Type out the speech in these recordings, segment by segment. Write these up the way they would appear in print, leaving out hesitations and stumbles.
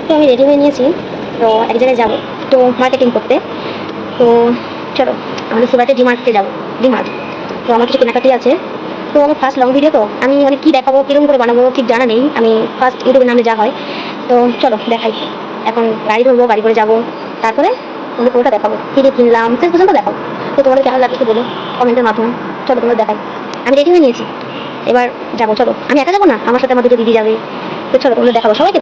তো আমি রেডি হয়ে নিয়েছি, তো এক জায়গায় যাবো তো মার্কেটিং করতে। তো চলো আমাদের সুরাটে ডিমার্টে যাবো। ডিমার্ট, তো আমার কিছু কেনাকাটি আছে। তো আমার ফার্স্ট লং ভিডিও, তো আমি মানে কী দেখাবো, কীরকম করে বানাবো ঠিক জানা নেই। আমি ফার্স্ট ইউটিউবের নামে যা হয়। তো চলো দেখাই। এখন গাড়ি ধরবো, গাড়ি করে যাবো, তারপরে তোমাদের পুরোটা দেখাবো, কী দিয়ে কিনলাম শেষ পর্যন্ত দেখাবো। তো তোমাদের কেমন লাগছে বলো কমেন্টের মাধ্যমে। চলো তোমাদের দেখাই। আমি রেডি হয়ে নিয়েছি, এবার যাবো। চলো, আমি একা যাবো না, আমার সাথে আমার দুটো দিদি যাবে। তো চলো তোমাদের দেখাবো সবাইকে।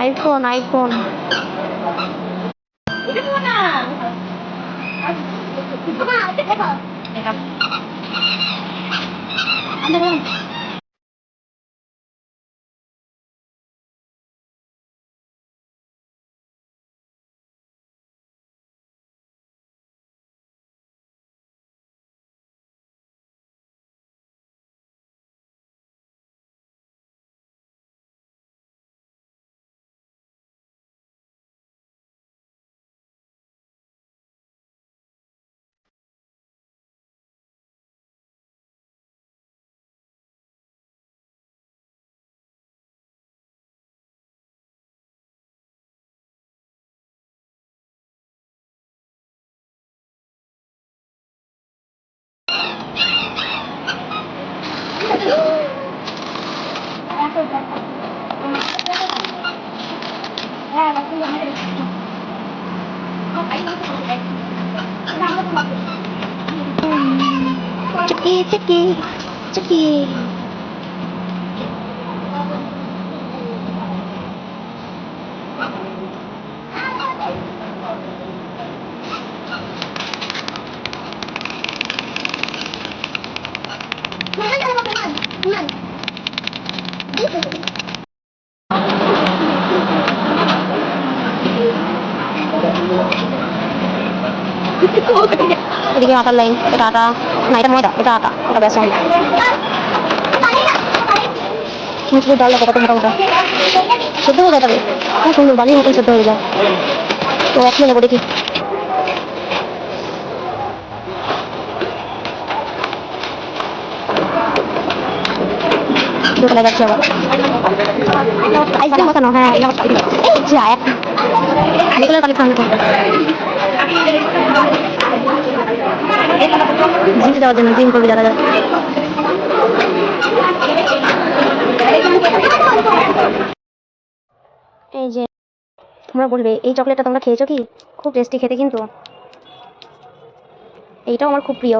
IPhone iPhone Chucky, Chucky, Chucky. এদিকে আটার লাইন, এটা আটা না, এটা ময়দা, এটা আটা, এটা বেসন। মুসুরির ডাল দেখো কত মোটা মোটা, সেদ্ধ হয়ে যায় তবে খুব সুন্দর, বালির মতন সেদ্ধ হয়ে যায়। তো এক নেবো দেখি। দোকানে যাচ্ছি আবার আইসক্রিম বসানো। হ্যাঁ যা এক বিকেলের কালেকশন জিম যাওয়ার জন্য, জিম করবে যারা যারা। এই যে তোমরা বলবে এই চকলেটটা তোমরা খেয়েছো কি? খুব টেস্টি খেতে, কিন্তু এইটাও আমার খুব প্রিয়।